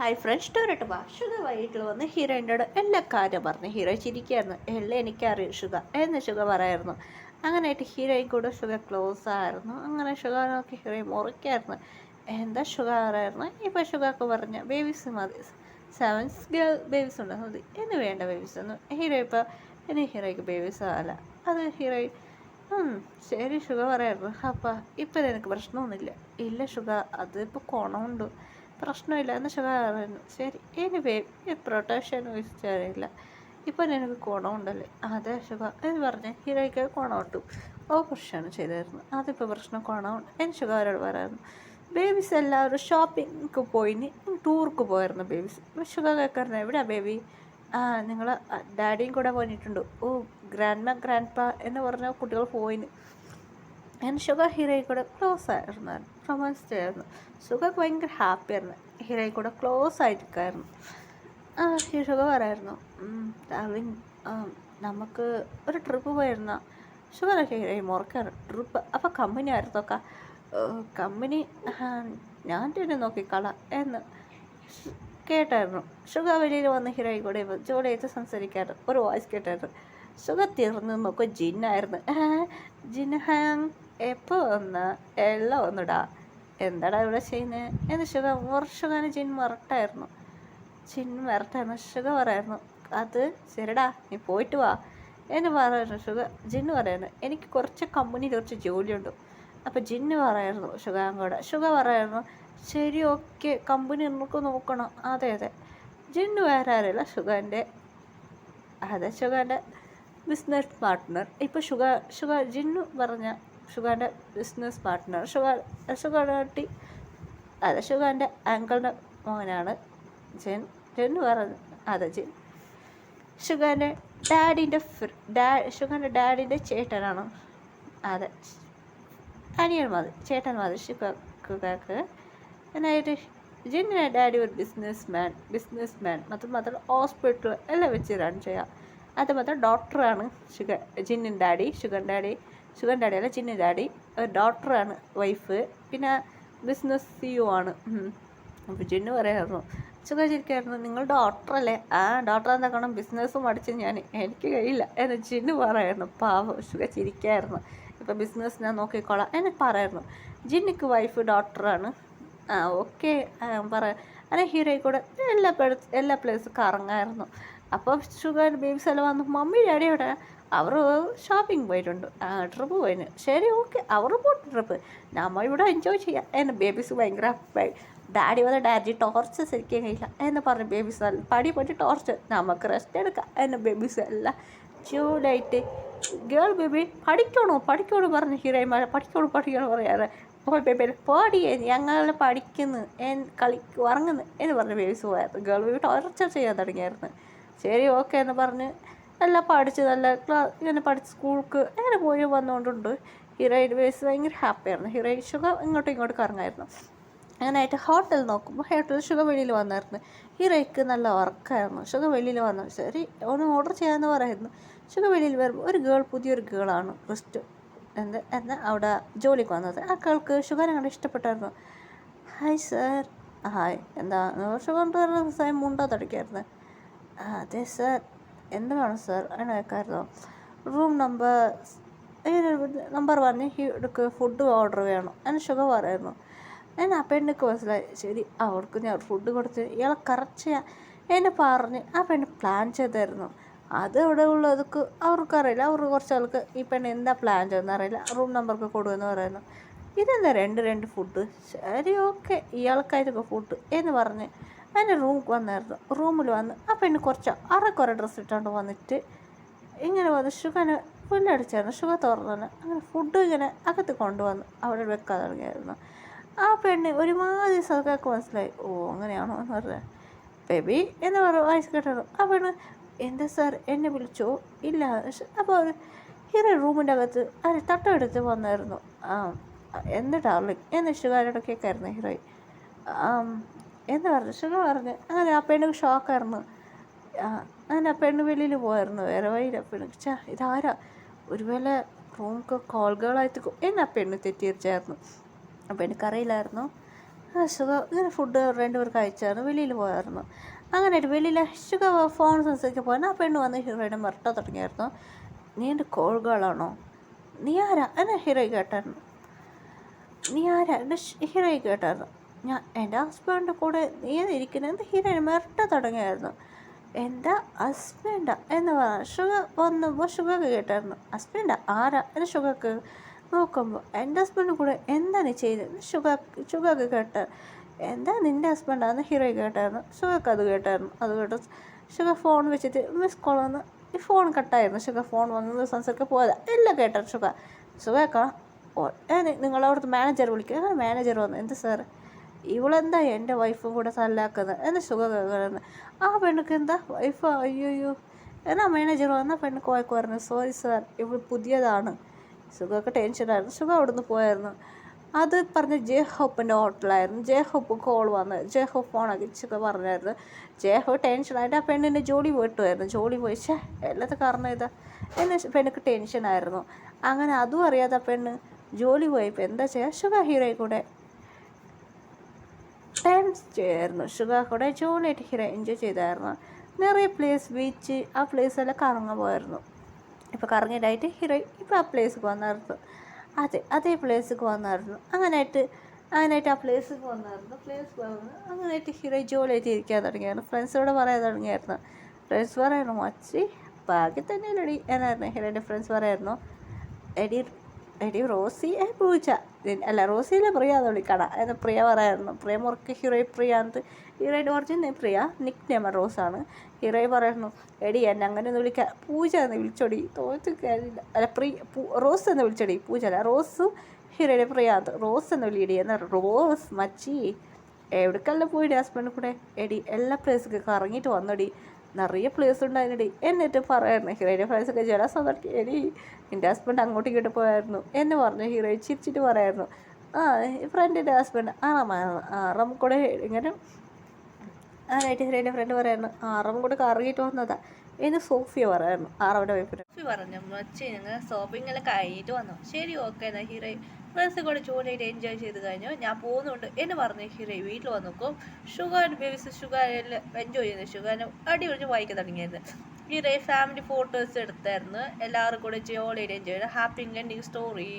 Hi friends ടോരട്ട് വാ sugar വൈകിട്ട് വന്ന് ഹീറോയിനോട് എല്ലാ കാര്യം പറഞ്ഞു. ഹീറോ ചിരിക്കായിരുന്നു. എല്ലാം എനിക്കറിയും ഷുഗർ എന്ന് ഷുഗർ പറയായിരുന്നു. അങ്ങനെയായിട്ട് ഹീറോയും കൂടെ ഷുഗർ ക്ലോസ് ആയിരുന്നു. അങ്ങനെ ഷുഗർ നോക്കി ഹീറോയും മുറിക്കായിരുന്നു. എന്താ ഷുഗർ പറയായിരുന്നു. ഇപ്പോൾ ഷുഗർക്ക് പറഞ്ഞ ബേബീസ് മതി, 7 ഗേൾ ബേബീസ് ഉണ്ട് മതി എന്ന് വേണ്ട ബേബീസ് ഒന്നും ഹീറോ ഇപ്പോൾ ഇനി ഹീറോയ്ക്ക് ബേബീസ് അല്ല. അത് ഹീറോയി ശരി ഷുഗർ പറയായിരുന്നു. അപ്പം ഇപ്പം എനിക്ക് പ്രശ്നമൊന്നുമില്ല. ഇല്ല ഷുഗർ അതിപ്പോൾ കുണമുണ്ട്, പ്രശ്നമില്ല എന്ന് ഷുഗർ പറയുന്നു. ശരി ഇനി പ്രൊട്ടക്ഷൻ വിളിച്ചറിയില്ല, ഇപ്പം എനിക്ക് ഗുണമുണ്ടല്ലേ. അതെ ഷുഗർ എന്ന് പറഞ്ഞ് ഹീറോയ്ക്ക് ഗുണം കിട്ടും. ഓപ്പറേഷൻ ചെയ്തായിരുന്നു. അതിപ്പോൾ പ്രശ്നം ഗുണമുണ്ട് എന്ന് ഷുഗറോട് പറയായിരുന്നു. ബേബീസ് എല്ലാവരും ഷോപ്പിംഗ് പോയിന്, ടൂർക്ക് പോയിരുന്നു ബേബീസ്. ഷുഗർ കേൾക്കായിരുന്നു. എവിടെയാ ബേബി? നിങ്ങൾ ഡാഡിയും കൂടെ പോയിട്ടുണ്ട്. ഓ ഗ്രാൻഡ് പാ എന്ന് പറഞ്ഞ കുട്ടികൾ പോയിന്. ഞാൻ ഷുഗർ ഹീറോയിൽ കൂടെ ക്ലോസ് ആയിരുന്നു, റൊമാൻസ് ചെയ്യായിരുന്നു. ഷുഗർക്ക് ഭയങ്കര ഹാപ്പിയായിരുന്നു. ഹീറോയിൽ കൂടെ ക്ലോസ് ആയിരിക്കുമായിരുന്നു. ഷുഗർ പറയായിരുന്നു, ഡാർലിങ് നമുക്ക് ഒരു ട്രിപ്പ് പോയിരുന്ന. ഷുഗറൊക്കെ ഹീറോയും ഓർക്കാറ് ട്രിപ്പ്. അപ്പോൾ കമ്പനി ആയിരുന്നോക്ക കമ്പനി ഞാൻ തന്നെ നോക്കിക്കളാം എന്ന് കേട്ടായിരുന്നു. ഷുഗർ വെളിയിൽ വന്ന് ഹീറോയിൽ കൂടെ ജോലിയായിട്ട് സംസാരിക്കാറ് ഒരു വോയിസ് കേട്ടായിരുന്നു. ഷുഗർ തീർന്നു നോക്കുക ജിന്നായിരുന്നു. ജിന്ന ഹാങ് എപ്പോൾ ഒന്ന് എല്ലാം ഒന്നിടാ, എന്താടാ ഇവിടെ ചെയ്യുന്നത് എന്ന് ഷുഗർ ഷുഗാന് ജിൻ മറട്ടായിരുന്നു. ഷുഗർ പറയായിരുന്നു. അത് ശരിടാ നീ പോയിട്ട് വാ എന്ന് പറയായിരുന്നു. ജിന്ന് പറയായിരുന്നു, എനിക്ക് കുറച്ച് കമ്പനിയിൽ കുറച്ച് ജോലിയുണ്ട്. അപ്പോൾ ജിന്ന് പറയായിരുന്നു ഷുഗർ പറയായിരുന്നു, ശരി ഓക്കെ കമ്പനി നമുക്ക് നോക്കണം. അതെ ജിന്ന് വേറെ ആരല്ല ഷുഗറിൻ്റെ ബിസിനസ് പാർട്ട്ണർ. ഇപ്പോൾ ഷുഗർ ജിന്നു പറഞ്ഞ ഷുഗറിൻ്റെ ബിസിനസ് പാർട്ട്ണർ ഷുഗറിൻ്റെ അങ്കിളുടെ മോനാണ് ജിന്നു പറഞ്ഞു. ജിൻ ഷുഗറിൻ്റെ ഡാഡിൻ്റെ ചേട്ടനാണ്. അനിയൻ മതി ചേട്ടൻ മതി ഷുഗർക്ക്. എന്നായിട്ട് ജിന്നിൻ്റെ ഡാഡി ഒരു ബിസിനസ് മാൻ മാത്രം ഹോസ്പിറ്റൽ എല്ലാം വെച്ച് റൺ ചെയ്യാം. അത് മാത്രം ഡോക്ടറാണ് ജിന്നിൻ ഡാഡി. ഷുഗർ ഡാഡി അല്ല ജിന്നിൻ ഡാഡി ഒരു ഡോക്ടറാണ് വൈഫ്. പിന്നെ ബിസിനസ് CEO ആണ്. അപ്പോൾ ജിന്നു പറയായിരുന്നു. ഷുഗർ ചിരിക്കായിരുന്നു, നിങ്ങൾ ഡോക്ടറല്ലേ? ഡോക്ടർ എന്താക്കണം ബിസിനസ്സും പഠിച്ച് എനിക്ക് കഴിയില്ല എന്ന് ജിന്നു പറയായിരുന്നു. പാവം ഷുഗർ ചിരിക്കായിരുന്നു. ഇപ്പോൾ ബിസിനസ് ഞാൻ നോക്കിക്കോളാം എന്ന് പറയായിരുന്നു. ജിന്നിക്ക് വൈഫ് ഡോക്ടറാണ്. ഓക്കെ പറയാം. അങ്ങനെ ഹീറോയിൽ കൂടെ എല്ലാ പ്ലേസും കറങ്ങായിരുന്നു. അപ്പോൾ ഷുഗർ ബേബീസ് എല്ലാം വന്നു. മമ്മി ഡാഡി അവിടെ അവർ ഷോപ്പിംഗ് പോയിട്ടുണ്ട്, ട്രിപ്പ് പോയിന്. ശരി ഓക്കെ അവർ പോയിട്ട് ട്രിപ്പ്, നമ്മൾ ഇവിടെ എൻജോയ് ചെയ്യാം എന്ന് ബേബീസ് ഭയങ്കര ഡാഡി വന്ന് ഡാഡി ടോർച്ച് ശരിക്കും കഴിയില്ല എന്ന് പറഞ്ഞ് ബേബീസ് നല്ല പടി പോയിട്ട് ടോർച്ച് നമുക്ക് റെസ്റ്റ് എടുക്കാം എന്ന് ബേബീസ് എല്ലാം ചൂടായിട്ട് ഗേൾ ബേബി പഠിക്കണോ പറഞ്ഞ് ഹീറോയിന്മാരെ പഠിക്കണം പറയാറ്. അപ്പോൾ ബേബി പാടിയേ ഞങ്ങൾ പഠിക്കുന്നു ഉറങ്ങുന്നു എന്ന് പറഞ്ഞ് ബേബീസ് പോയായിരുന്നു. ഗേൾ ബേബി ടോർച്ചർ ചെയ്യാൻ തുടങ്ങിയായിരുന്നു. ശരി ഓക്കെ എന്ന് പറഞ്ഞ് എല്ലാം പഠിച്ച് നല്ല ഇങ്ങനെ പഠിച്ച് സ്കൂൾക്ക് അങ്ങനെ പോയി വന്നുകൊണ്ടുണ്ട്. ഹീറോയിൻ ബേസ് ഭയങ്കര ഹാപ്പിയായിരുന്നു. ഹീറോയിൻ ഷുഗർ ഇങ്ങോട്ടും കറങ്ങായിരുന്നു. അങ്ങനെയായിട്ട് ഹോട്ടൽ നോക്കുമ്പോൾ ഷുഗർ വെളിയിൽ വന്നായിരുന്നു. ഹീറോയ്ക്ക് നല്ല വർക്കായിരുന്നു. ഷുഗർ വെളിയിൽ വന്നു. ശരി ഒന്ന് ഓർഡർ ചെയ്യാമെന്ന് പറയായിരുന്നു. ഷുഗർ വെളിയിൽ വരുമ്പോൾ പുതിയൊരു ഗേളാണ് ക്രിസ്റ്റു എന്നാൽ അവിടെ ജോലിക്ക് വന്നത്. ആ ഗേൾക്ക് ഷുഗർ അങ്ങനെ ഇഷ്ടപ്പെട്ടായിരുന്നു. Hi sir. ഹായ് എന്താ ഷുഗർ മുണ്ട തുടക്കായിരുന്നു. അതെ സാർ എന്ത് വേണം സാർ അങ്ങനെ കേൾക്കാമായിരുന്നു. റൂം നമ്പർ പറഞ്ഞ് ഇവിടേക്ക് ഫുഡ് ഓർഡർ വേണം എന്ന് ഷുഗർ പറയായിരുന്നു. ഞാൻ ആ പെണ്ണിക്ക് മനസ്സിലായി. ശരി അവർക്ക് ഞാൻ ഫുഡ് കൊടുത്ത് ഇയാളെ കറക്റ്റ് എന്നെ പറഞ്ഞ് ആ പെണ്ണ് പ്ലാൻ ചെയ്തായിരുന്നു. അത് ഇവിടെ ഉള്ളതൊക്കെ അവർക്കറിയില്ല. അവർക്ക് കുറച്ച് ആൾക്ക് ഈ പെണ്ണ് എന്താ പ്ലാൻ ചെയ്തെന്ന് അറിയില്ല. റൂം നമ്പർക്ക് കൊടുക്കുമെന്ന് പറയുന്നു. ഇതെന്താ രണ്ട് ഫുഡ്? ശരി ഓക്കെ ഇയാൾക്കായിട്ടൊക്കെ ഫുഡ് എന്ന് പറഞ്ഞ് അതിൻ്റെ റൂമിൽ വന്നായിരുന്നു. റൂമിൽ വന്ന് ആ പെണ്ണ് കുറേ ഡ്രസ്സ് ഇട്ടുകൊണ്ട് വന്നിട്ട് ഇങ്ങനെ വന്ന് ഷുഗറിന് പുല്ലടിച്ചായിരുന്നു. ഷുഗർ തുറന്നു അങ്ങനെ ഫുഡ് ഇങ്ങനെ അകത്ത് കൊണ്ടുവന്ന് അവിടെ വെക്കാൻ തുടങ്ങിയായിരുന്നു. ആ പെണ്ണ് ഒരുമാതിരി സർക്കാർക്ക് മനസ്സിലായി. ഓ അങ്ങനെയാണോ എന്ന് പറഞ്ഞത്. ബേബി എന്ന് വായിച്ച് കേട്ടായിരുന്നു. ആ പെണ്ണ് എന്താ സാർ എന്നെ വിളിച്ചോ? ഇല്ല. അപ്പോൾ ഹീറോ റൂമിൻ്റെ അകത്ത് തട്ടെടുത്ത് വന്നായിരുന്നു. എന്ത് ഡാർലിങ് എന്ന് ഷുഗാരോടെ കേൾക്കായിരുന്നു ഹീറോയി. എന്ന് പറഞ്ഞു ഷുഗർ പറഞ്ഞ് അങ്ങനെ ആ പെണ്ണ് ഷോക്കായിരുന്നു. അങ്ങനെ ആ പെണ്ണ് വെളിയിൽ പോയായിരുന്നു. വേറെ വഴിയില്ല. പെണ്ണ് ഇതാരാ ഒരുവേള റൂമൊക്കെ കോൾ ഗേളായിട്ട് എന്ന് ആ പെണ്ണ് തെറ്റിദ്ധരിച്ചായിരുന്നു. ആ പെണ്ണിക്കറിയില്ലായിരുന്നു സുഖ ഇങ്ങനെ ഫുഡ് രണ്ടുപേർ കഴിച്ചായിരുന്നു, വെളിയിൽ പോയായിരുന്നു. അങ്ങനെയായിട്ട് വെളിയിൽ സുഖ ഫോൺ സംസാരിക്കാൻ പോയാൽ ആ പെണ്ണ് വന്ന് ഹീറോയിനെ മിരട്ടാൻ തുടങ്ങിയായിരുന്നു. നീ എൻ്റെ കോൾ ഗേളാണോ? നീ ആരാ എന്നെ ഹീറോയി കേട്ടായിരുന്നു. നീ ആരാ എൻ്റെ ഹീറോയി കേട്ടായിരുന്നു. ഞാൻ എൻ്റെ ഹസ്ബൻഡിൻ്റെ കൂടെ നീ ഇരിക്കുന്നത് എന്ത് ഹീറോയിനെ മിരട്ടാൻ തുടങ്ങിയായിരുന്നു. എൻ്റെ ഹസ്ബൻഡാ എന്ന് പറഞ്ഞു ഷുഗ വന്നപ്പോൾ ഷുഗക്ക് കേട്ടായിരുന്നു. ഹസ്ബൻഡാ ആരാ എൻ്റെ ഷുഗക്ക് നോക്കുമ്പോൾ എൻ്റെ ഹസ്ബൻഡ് കൂടെ എന്താ നീ ചെയ്തത് ഷുഗക്ക് കേട്ട. എന്താ നിൻ്റെ ഹസ്ബൻഡാന്ന് ഹീറോയി കേട്ടായിരുന്നു. ഷുഗക്ക് അത് കേട്ടായിരുന്നു. അത് കേട്ട് ഷുഗ ഫോൺ വെച്ചിട്ട് മിസ് കോൾ വന്ന് ഈ ഫോൺ കട്ടായിരുന്നു. ഷുഗ ഫോൺ വന്നത് സംസാരിക്കാൻ പോയതാ എല്ലാം കേട്ടായിരുന്നു. ഷുഗക്ക നിങ്ങളവിടുത്തെ മാനേജർ വിളിക്കുക. അങ്ങനെ മാനേജർ വന്നു. എന്ത് സാർ ഇവളെന്താ എൻ്റെ വൈഫും കൂടെ തല്ലാക്കുന്നത് എന്ന് ഷുഗ കേൾക്കുന്നത്. ആ പെണ്ണുക്ക് എന്താ വൈഫ് അയ്യോ എന്നാ മാനേജർ വന്ന പെണ്ണ് കോയക്ക് പറഞ്ഞു. സോറി സാർ ഇവൾ പുതിയതാണ്. ഷുഗക്ക് ടെൻഷനായിരുന്നു. ഷുഗ അവിടുന്ന് പോയായിരുന്നു. അത് പറഞ്ഞ് ജെ ഹോപ്പിൻ്റെ ഹോട്ടലായിരുന്നു. ജെ ഹോപ്പ് കോൾ വന്ന് ജെ ഹോപ്പ് ഫോണാക്കി ഷുഗ പറഞ്ഞായിരുന്നു. ജെ ഹോ ടെൻഷനായിട്ട് ആ പെണ്ണിൻ്റെ ജോലി പോയിട്ടുമായിരുന്നു. ജോലി പോയി എല്ലാത്ത കാരണം ഇതാ എന്നെ പെണ്ണുക്ക് ടെൻഷനായിരുന്നു. അങ്ങനെ അതും അറിയാതെ ആ പെണ്ണ് ജോലി പോയപ്പോൾ എന്താ ചെയ്യുക ഷുഗ ഹീറോയിൽ കൂടെ ടൈം ചെയ്യായിരുന്നു. ഷുഗ കൂടെ ജോലിയായിട്ട് ഹീറോ എൻജോയ് ചെയ്തായിരുന്നു. നിറയെ പ്ലേസ് ബീച്ച് ആ പ്ലേസെല്ലാം കറങ്ങാൻ പോയായിരുന്നു. ഇപ്പോൾ കറങ്ങിയിട്ടായിട്ട് ഹീറോ ഇപ്പോൾ ആ പ്ലേസിലേക്ക് വന്നായിരുന്നു. അതേ പ്ലേസിലേക്ക് വന്നായിരുന്നു. അങ്ങനെയായിട്ട് ആ പ്ലേസിലേക്ക് വന്നായിരുന്നു. അങ്ങനെയായിട്ട് ഹീറോ ജോലിയായിട്ട് ഇരിക്കാൻ തുടങ്ങിയായിരുന്നു. ഫ്രണ്ട്സിനോട് പറയാൻ തുടങ്ങിയായിരുന്നു. ഫ്രണ്ട്സ് പറയായിരുന്നു മച്ചി ബാക്കി തന്നെയല്ലടി എന്നായിരുന്നു ഹീറോയുടെ ഫ്രണ്ട്സ് പറയായിരുന്നു. എടി റോസി പൂച്ച അല്ല റോസിയിലെ പ്രിയ എന്ന് വിളിക്കട എന്ന് പ്രിയ പറയായിരുന്നു. പ്രിയ മുറുക്ക് ഹീറോയി പ്രിയ എന്ന് ഹീറോയുടെ ഒറിജിനൽ പ്രിയ നിക് നെയിം റോസാണ്. ഹീറോയി പറയുന്നു എടി എന്നെ അങ്ങനെ ഒന്ന് വിളിക്കുക പൂജ എന്ന് വിളിച്ചോടി തോറ്റു കാര്യമില്ല അല്ല റോസ് എന്ന് വിളിച്ചോടി പൂജ അല്ല റോസും ഹീറോയുടെ പ്രിയാന്ത് റോസ് എന്ന് വിളിയടി എന്നാൽ റോസ് മച്ചി എവിടേക്കെല്ലാം പോയിടി ഹസ്ബൻഡ് കൂടെ എടി എല്ലാ പ്ലേസൊക്കെ കറങ്ങിയിട്ട് വന്നടി നിറയെ പ്ലേസ് ഉണ്ടായിരുന്നടി എന്നിട്ട് പറയായിരുന്നു. ഹീറോയുടെ ഫ്രണ്ട്സൊക്കെ ചില സമയത്ത് എടി എൻ്റെ ഹസ്ബൻഡ് അങ്ങോട്ടും ഇങ്ങോട്ട് പോയായിരുന്നു എന്ന് പറഞ്ഞു. ഹീറോയി ചിരിച്ചിട്ട് പറയായിരുന്നു. ഫ്രണ്ടിൻ്റെ ഹസ്ബൻഡ് ആറാം കൂടെ ഇങ്ങനെ ആരായിട്ട് ഹീറോയുടെ ഫ്രണ്ട് പറയായിരുന്നു. ആറാം കൂടെ കറങ്ങിയിട്ട് വന്നതാ എന്ന് സോഫിയ പറയായിരുന്നു. ആറാവിടെ വൈഫിന് സോഫി പറഞ്ഞു മച്ചി ഞങ്ങൾ ഷോപ്പിങ്ങെല്ലാം കഴിഞ്ഞിട്ട് വന്നു. ശരി ഓക്കെ എന്നാൽ ഹീറോയി ഫ്രണ്ട്സ് കൂടെ ജോലിയായിട്ട് എൻജോയ് ചെയ്ത് കഴിഞ്ഞു ഞാൻ പോകുന്നുണ്ട് എന്ന് പറഞ്ഞ് ഹീറോയി വീട്ടിൽ വന്ന് നോക്കും. ഷുഗറിൻ്റെ ബേബീസ് ഷുഗറെല്ലാം എൻജോയ് ചെയ്യുന്നു. ഷുഗറിന് അടിപൊളിച്ച് വായിക്കാൻ തുടങ്ങിയായിരുന്നു. ഹീറോയി ഫാമിലി ഫോട്ടോസ് എടുത്തായിരുന്നു. എല്ലാവരും കൂടെ ജോലിയായിട്ട് എൻജോയ് ചെയ്തു. Happy ending story.